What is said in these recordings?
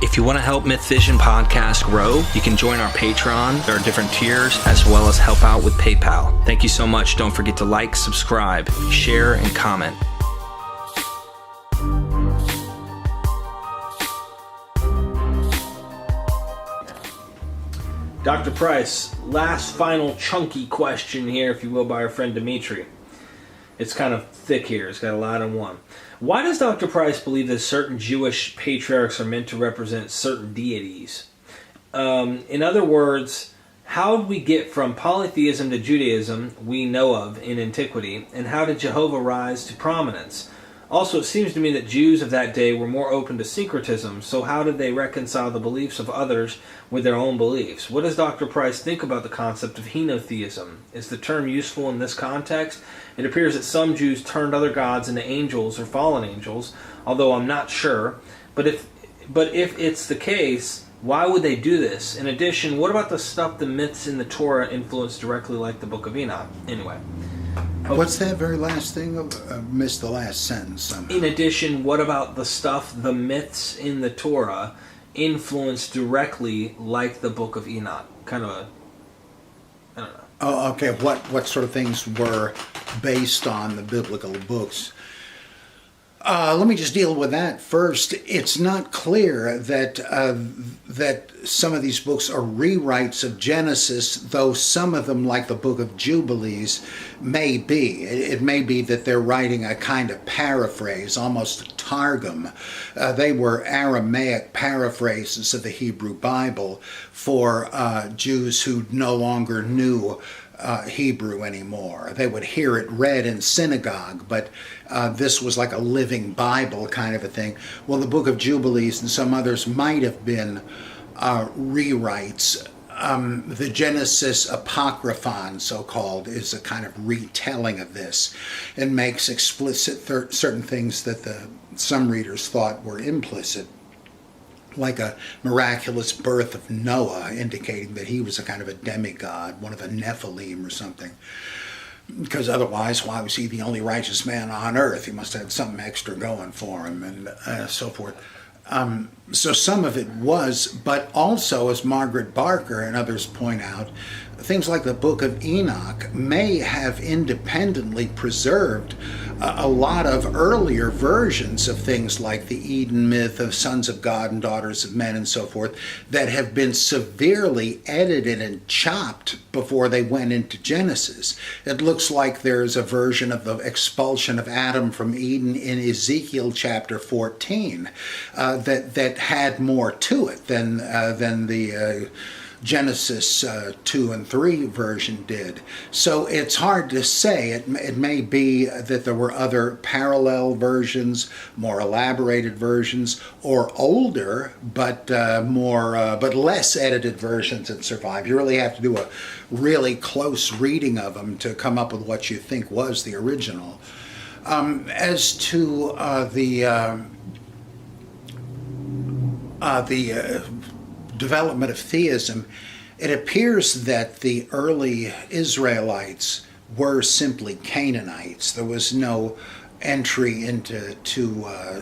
If you want to help Myth Vision Podcast grow, you can join our Patreon. There are different tiers, as well as help out with PayPal. Thank you so much. Don't forget to like, subscribe, share, and comment. Dr. Price, last final chunky question here, if you will, by our friend Dimitri. It's kind of thick here. It's got a lot in one. Why does Dr. Price believe that certain Jewish patriarchs are meant to represent certain deities? In other words, how did we get from polytheism to Judaism we know of in antiquity, and how did Jehovah rise to prominence? Also, it seems to me that Jews of that day were more open to syncretism, so how did they reconcile the beliefs of others with their own beliefs? What does Dr. Price think about the concept of henotheism? Is the term useful in this context? It appears that some Jews turned other gods into angels or fallen angels, although I'm not sure. But if it's the case, why would they do this? In addition, what about the myths in the Torah influence directly like the Book of Enoch? Anyway. What's that very last thing? Missed the last sentence somehow. In addition, what about the myths in the Torah influence directly like the Book of Enoch? I don't know. Oh, okay. What sort of things were based on the biblical books? Let me just deal with that first. It's not clear that that some of these books are rewrites of Genesis, though some of them, like the Book of Jubilees, may be. It may be that they're writing a kind of paraphrase, almost a targum. They were Aramaic paraphrases of the Hebrew Bible for Jews who no longer knew Hebrew anymore. They would hear it read in synagogue, but this was like a living Bible kind of a thing. Well, the Book of Jubilees and some others might have been rewrites. The Genesis Apocryphon, so-called, is a kind of retelling of this and makes explicit certain things that some readers thought were implicit, like a miraculous birth of Noah, indicating that he was a kind of a demigod, one of the Nephilim or something. Because otherwise, why was he the only righteous man on earth? He must have had something extra going for him, and so forth. So some of it was, but also, as Margaret Barker and others point out, things like the Book of Enoch may have independently preserved a lot of earlier versions of things like the Eden myth of sons of God and daughters of men and so forth that have been severely edited and chopped before they went into Genesis. It looks like there's a version of the expulsion of Adam from Eden in Ezekiel chapter 14 that had more to it than the Genesis 2 and 3 version did. So it's hard to say. It may be that there were other parallel versions, more elaborated versions, or older but less edited versions that survive. You really have to do a really close reading of them to come up with what you think was the original. As to the development of theism, it appears that the early Israelites were simply Canaanites. There was no entry into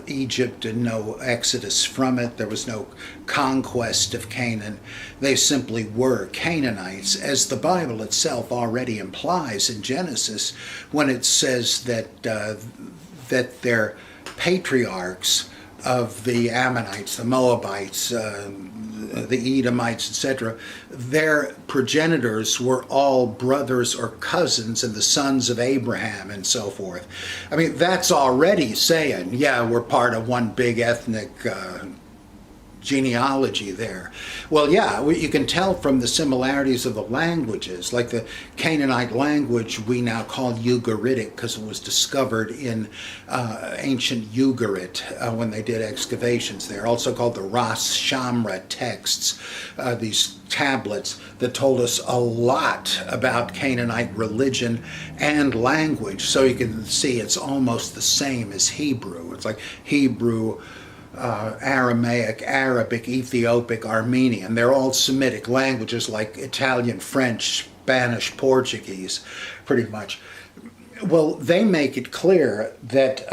Egypt and no exodus from it. There was no conquest of Canaan. They simply were Canaanites, as the Bible itself already implies in Genesis when it says that their patriarchs of the Ammonites, the Moabites, the Edomites, etc., their progenitors were all brothers or cousins and the sons of Abraham and so forth. I mean, that's already saying, yeah, we're part of one big ethnic genealogy there. Well, yeah, you can tell from the similarities of the languages, like the Canaanite language we now call Ugaritic because it was discovered in ancient Ugarit when they did excavations there, also called the Ras Shamra texts, these tablets that told us a lot about Canaanite religion and language. So you can see it's almost the same as Hebrew. It's like Hebrew, Aramaic, Arabic, Ethiopic, Armenian. They're all Semitic languages like Italian, French, Spanish, Portuguese, pretty much. Well, they make it clear that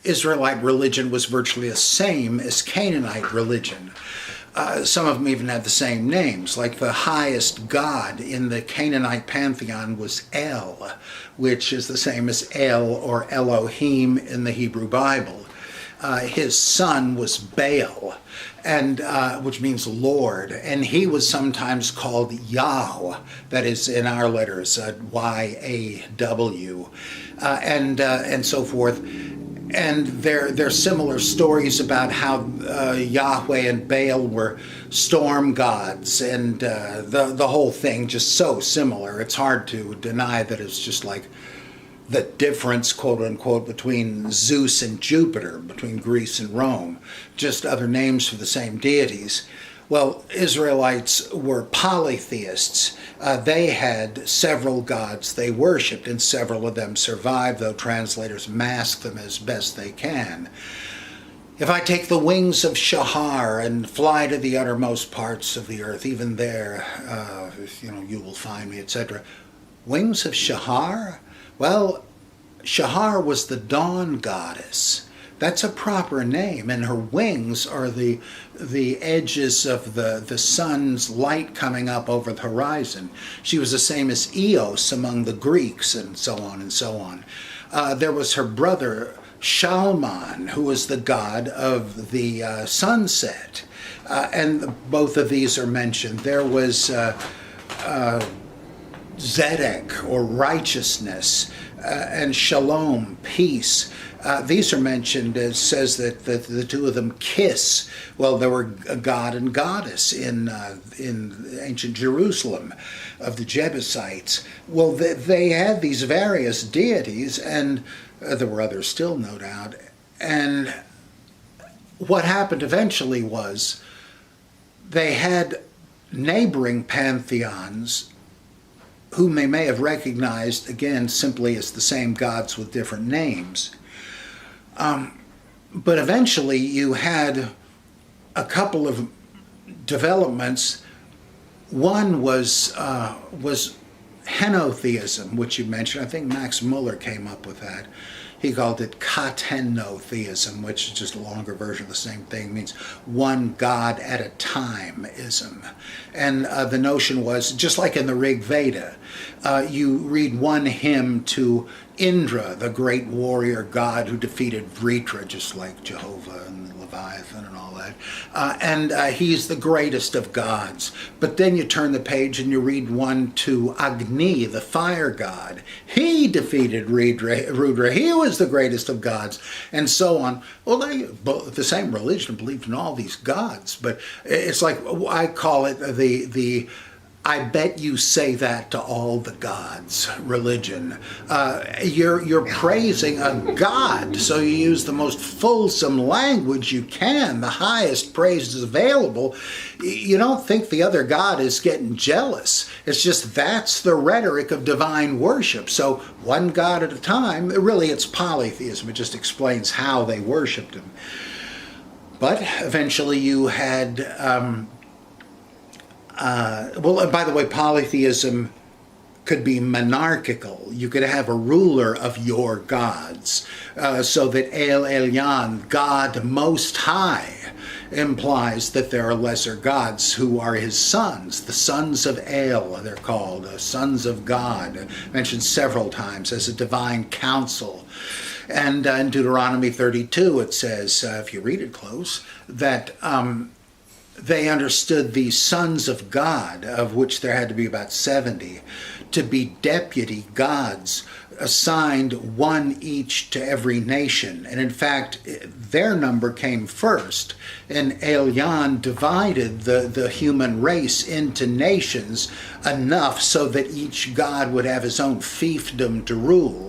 Israelite religion was virtually the same as Canaanite religion. Some of them even had the same names, like the highest god in the Canaanite pantheon was El, which is the same as El or Elohim in the Hebrew Bible. His son was Baal, and which means Lord, and he was sometimes called Yahweh, that is in our letters, Y-A-W, and so forth. And there's similar stories about how Yahweh and Baal were storm gods, and the whole thing just so similar. It's hard to deny that it's just like the difference, quote unquote, between Zeus and Jupiter, between Greece and Rome, just other names for the same deities. Well, Israelites were polytheists. They had several gods they worshipped, and several of them survived, though translators mask them as best they can. If I take the wings of Shahar and fly to the uttermost parts of the earth, even there, you will find me, etc. Wings of Shahar? Well, Shahar was the dawn goddess. That's a proper name, and her wings are the edges of the sun's light coming up over the horizon. She was the same as Eos among the Greeks, and so on and so on. There was her brother Shalman, who was the god of the sunset, and both of these are mentioned. There was Zedek, or righteousness, and Shalom, peace. These are mentioned. It says that the two of them kiss. Well, there were a god and goddess in ancient Jerusalem of the Jebusites. Well, they had these various deities, and there were others still, no doubt. And what happened eventually was they had neighboring pantheons whom they may have recognized, again, simply as the same gods with different names. But eventually you had a couple of developments. One was henotheism, which you mentioned. I think Max Muller came up with that. He called it katenotheism, which is just a longer version of the same thing. It means one God at a time-ism. And the notion was, just like in the Rig Veda, you read one hymn to Indra, the great warrior god who defeated Vritra, just like Jehovah and Leviathan and all that. And he's the greatest of gods. But then you turn the page and you read one to Agni, the fire god. He defeated Rudra. He was the greatest of gods, and so on. Well, the same religion believed in all these gods, but it's like, I call it the I bet you say that to all the gods religion. You're praising a god, so you use the most fulsome language you can, the highest praises available. You don't think the other god is getting jealous. It's just that's the rhetoric of divine worship. So one god at a time. Really, it's polytheism. It just explains how they worshipped him. But eventually you had well, by the way, polytheism could be monarchical. You could have a ruler of your gods, so that El Elyon, God Most High, implies that there are lesser gods who are his sons. The sons of El, they're called, sons of God, mentioned several times as a divine council. And in Deuteronomy 32, it says, if you read it close, that they understood these sons of God, of which there had to be about 70, to be deputy gods, assigned one each to every nation. And in fact, their number came first. And Elyon divided the human race into nations enough so that each god would have his own fiefdom to rule.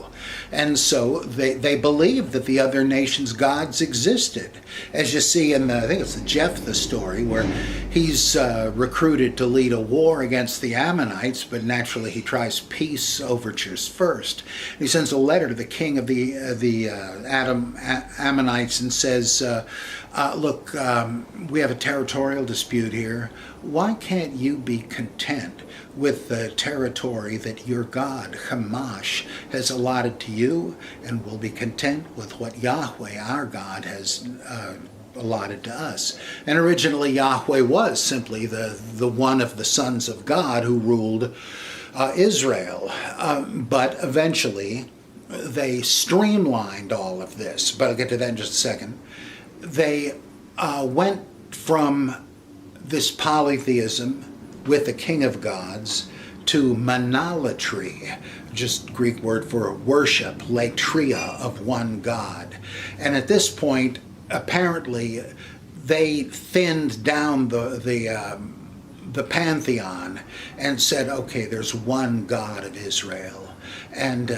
And so they believed that the other nations' gods existed. As you see in I think it's the Jephthah story, where he's recruited to lead a war against the Ammonites, but naturally he tries peace overtures first. He sends a letter to the king of the Ammonites and says, look, we have a territorial dispute here. why can't you be content with the territory that your God, Hamash, has allotted to you, and will be content with what Yahweh, our God, has allotted to us? And originally Yahweh was simply the one of the sons of God who ruled Israel. But eventually they streamlined all of this. But I'll get to that in just a second. They went from this polytheism with the king of gods to monolatry, just Greek word for worship, latria, of one God. And at this point, apparently, they thinned down the pantheon and said, okay, there's one God of Israel. And,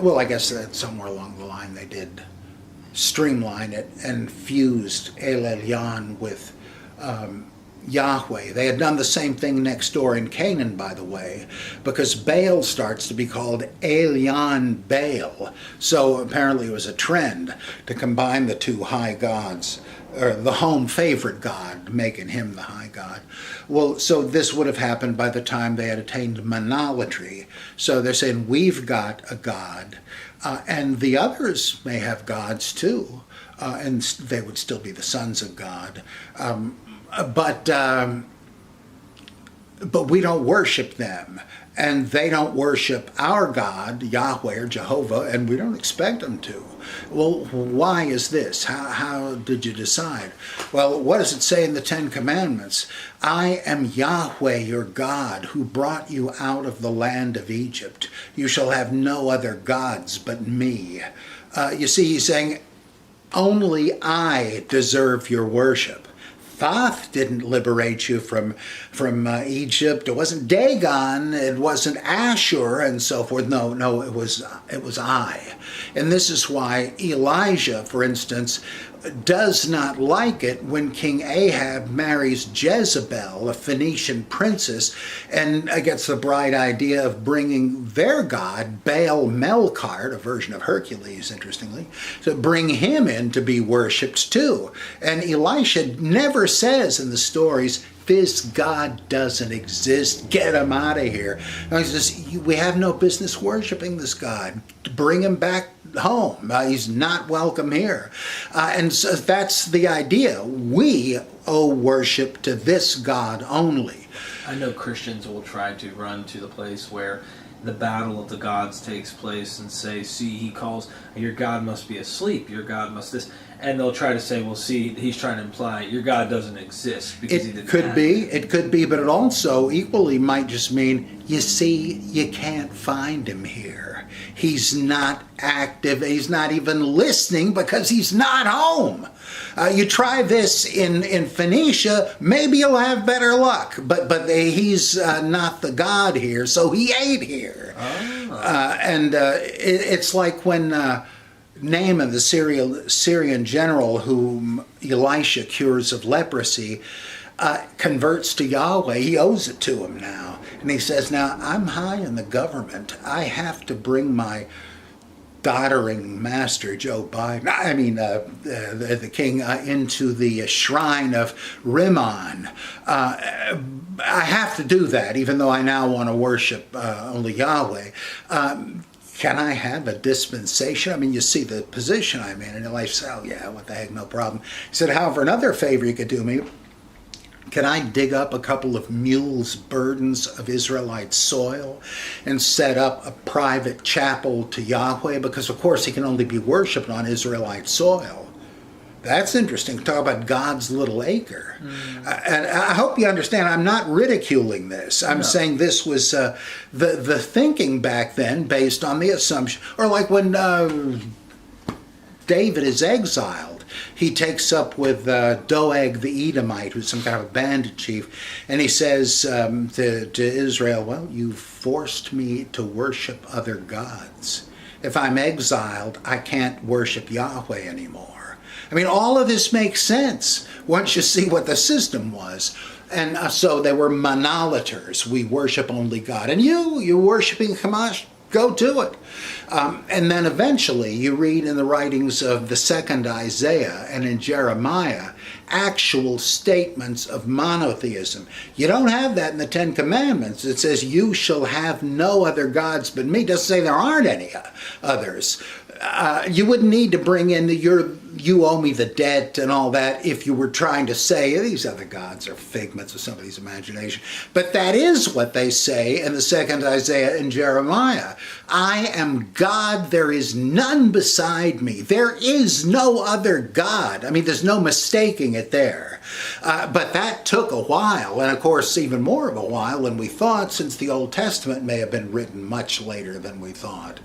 well, I guess that somewhere along the line they did streamline it and fused El Elyon with Yahweh. They had done the same thing next door in Canaan, by the way, because Baal starts to be called Elyon Baal. So apparently it was a trend to combine the two high gods, or the home favorite god, making him the high god. Well, so this would have happened by the time they had attained monolatry. So they're saying, we've got a god, and the others may have gods too, and they would still be the sons of God. But we don't worship them, and they don't worship our God, Yahweh or Jehovah, and we don't expect them to. Well, why is this? How did you decide? Well, what does it say in the Ten Commandments? I am Yahweh your God, who brought you out of the land of Egypt. You shall have no other gods but me. You see, he's saying, only I deserve your worship. Thoth didn't liberate you from Egypt. It wasn't Dagon. It wasn't Ashur and so forth. No, it was I. And this is why Elijah, for instance, does not like it when King Ahab marries Jezebel, a Phoenician princess, and gets the bright idea of bringing their god, Baal Melkart, a version of Hercules, interestingly, to bring him in to be worshipped too. And Elisha never says in the stories, this God doesn't exist, get him out of here. No, he says, we have no business worshiping this God. Bring him back home. He's not welcome here. And so that's the idea. We owe worship to this God only. I know Christians will try to run to the place where the battle of the gods takes place and say, see, he calls, your God must be asleep, your God must this. And they'll try to say, well, see, he's trying to imply your God doesn't exist. Because he didn't It could be, but it also equally might just mean, you see, you can't find him here. He's not active. He's not even listening because he's not home. You try this in Phoenicia, maybe you'll have better luck. But he's not the God here, so he ain't here. Oh. It's like when Naaman, the Syrian general whom Elisha cures of leprosy, converts to Yahweh. He owes it to him now. And he says, now, I'm high in the government. I have to bring my doddering master, Joe Biden, the king, into the shrine of Rimmon. I have to do that, even though I now want to worship only Yahweh. Can I have a dispensation? I mean, you see the position I'm in. And Elisha said, oh, yeah, what the heck, no problem. He said, however, another favor you could do me, can I dig up a couple of mules' burdens of Israelite soil and set up a private chapel to Yahweh? Because, of course, he can only be worshipped on Israelite soil. That's interesting. Talk about God's little acre. And I hope you understand, I'm not ridiculing this. I'm saying this was the thinking back then based on the assumption. Or like when David is exiled. He takes up with Doeg the Edomite, who's some kind of a bandit chief, and he says to Israel, well, you forced me to worship other gods. If I'm exiled, I can't worship Yahweh anymore. I mean, all of this makes sense once you see what the system was. And so they were monolaters. We worship only God. And you're worshiping Hamas. Go do it. And then eventually you read in the writings of the second Isaiah and in Jeremiah actual statements of monotheism. You don't have that in the Ten Commandments. It says, you shall have no other gods but me. It doesn't say there aren't any others. You wouldn't need to bring in you owe me the debt and all that if you were trying to say these other gods are figments of somebody's imagination. But that is what they say in the second Isaiah and Jeremiah. I am God, there is none beside me. There is no other God. I mean, there's no mistaking it there. But that took a while, and of course even more of a while than we thought, since the Old Testament may have been written much later than we thought.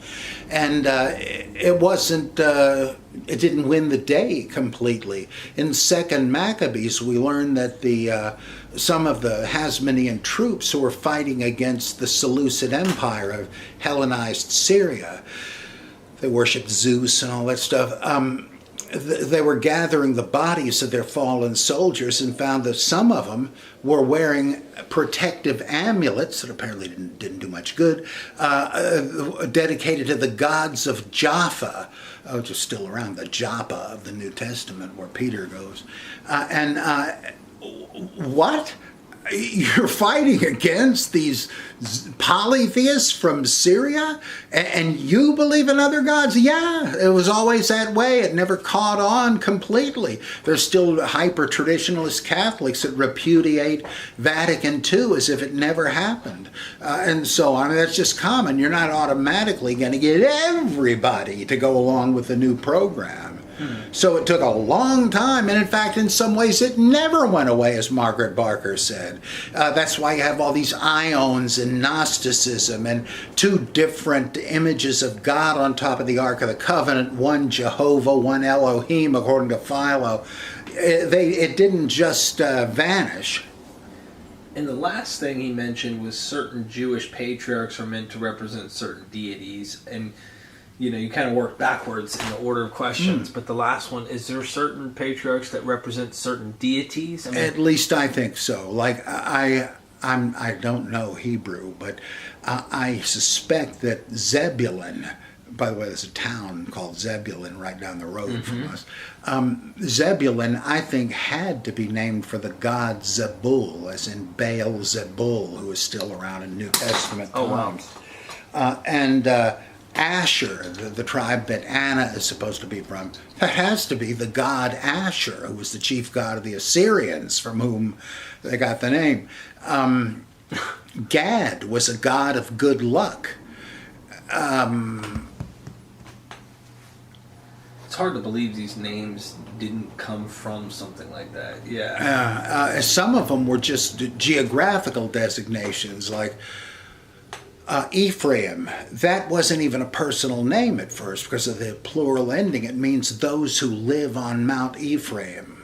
And it wasn't, it didn't win the day completely. In Second Maccabees, we learned that some of the Hasmonean troops who were fighting against the Seleucid Empire of Hellenized Syria, they worshipped Zeus and all that stuff, they were gathering the bodies of their fallen soldiers and found that some of them were wearing protective amulets that apparently didn't do much good, dedicated to the gods of Jaffa, which is still around, the Joppa of the New Testament where Peter goes. What? You're fighting against these polytheists from Syria, and you believe in other gods? Yeah, it was always that way. It never caught on completely. There's still hyper-traditionalist Catholics that repudiate Vatican II as if it never happened, and so on. That's just common. You're not automatically going to get everybody to go along with the new program. So it took a long time, and in fact, in some ways, it never went away, as Margaret Barker said. That's why you have all these ions and Gnosticism and two different images of God on top of the Ark of the Covenant, one Jehovah, one Elohim, according to Philo. It didn't just vanish. And the last thing he mentioned was certain Jewish patriarchs are meant to represent certain deities, and you kind of work backwards in the order of questions, but the last one, is there certain patriarchs that represent certain deities? I mean, at least I think so. Like, I don't know Hebrew, but I suspect that Zebulun, by the way, there's a town called Zebulun right down the road from us. Zebulun, I think, had to be named for the god Zebul, as in Baal Zebul, who is still around in New Testament times. And Asher, the tribe that Anna is supposed to be from, that has to be the god Asher, who was the chief god of the Assyrians, from whom they got the name. Gad was a god of good luck. it's hard to believe these names didn't come from something like that. Yeah. Some of them were just geographical designations, like Ephraim. That wasn't even a personal name at first because of the plural ending. It means those who live on Mount Ephraim.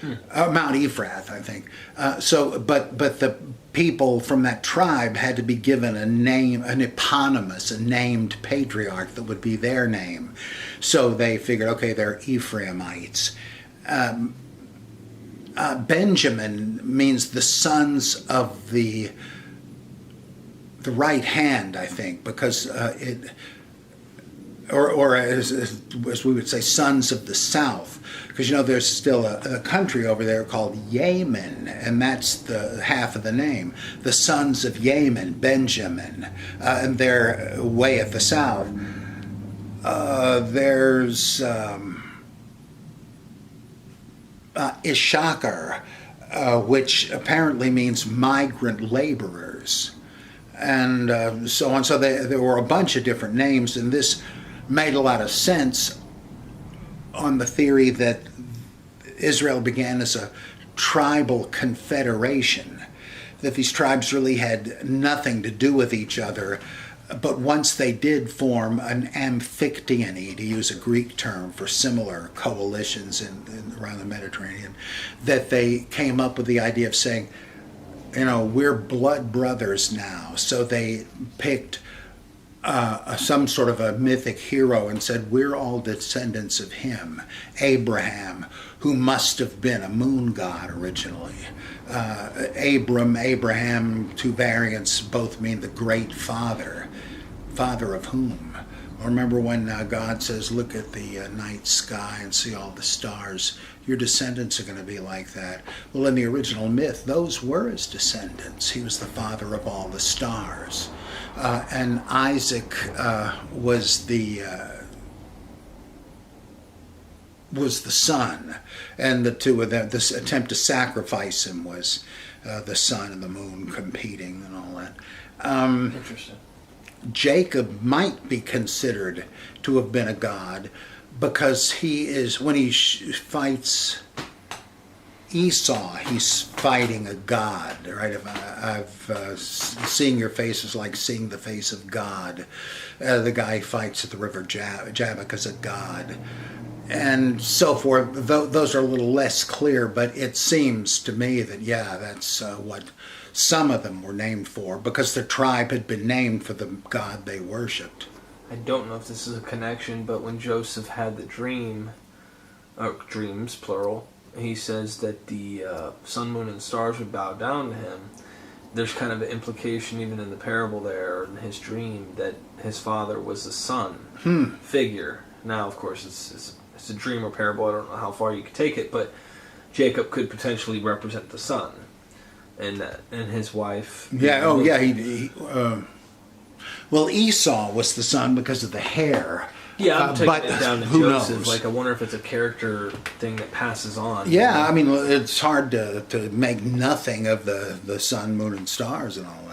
Mount Ephrath, I think. But the people from that tribe had to be given a name, an eponymous, a named patriarch that would be their name. So they figured, okay, they're Ephraimites. Benjamin means the sons of the right hand, I think, because or as we would say, sons of the south, because there's still a country over there called Yemen, and that's the half of the name. The sons of Yemen, Benjamin, and they're way at the south. There's Issachar, which apparently means migrant laborers, and so on. So there were a bunch of different names, and this made a lot of sense on the theory that Israel began as a tribal confederation, that these tribes really had nothing to do with each other, but once they did form an amphictyony, to use a Greek term for similar coalitions around the Mediterranean, that they came up with the idea of saying, we're blood brothers now. So they picked some sort of a mythic hero and said, we're all descendants of him, Abraham, who must have been a moon god originally. Abraham, two variants, both mean the great father. father of whom? Remember when God says, look at the night sky and see all the stars. Your descendants are going to be like that. Well, in the original myth, those were his descendants. He was the father of all the stars. And Isaac was the son. And the two of them, this attempt to sacrifice him was the sun and the moon competing and all that. Interesting. Jacob might be considered to have been a god because he is, when he fights Esau, he's fighting a god, right? Seeing your face is like seeing the face of God. The guy fights at the river Jabbok as a god. And so forth. Those are a little less clear, but it seems to me that, yeah, that's what some of them were named for, because the tribe had been named for the god they worshipped. I don't know if this is a connection, but when Joseph had the dream, or dreams, plural, he says that the sun, moon, and stars would bow down to him. There's kind of an implication even in the parable there, in his dream, that his father was the sun figure. Now, of course, it's a dream or parable. I don't know how far you could take it, but Jacob could potentially represent the sun, and his wife. Yeah. Oh, yeah. Well, Esau was the son because of the hair. Yeah, I'm taking it down to who Joseph. knows? Like, I wonder if it's a character thing that passes on. Yeah, I mean, it's hard to make nothing of the sun, moon, and stars and all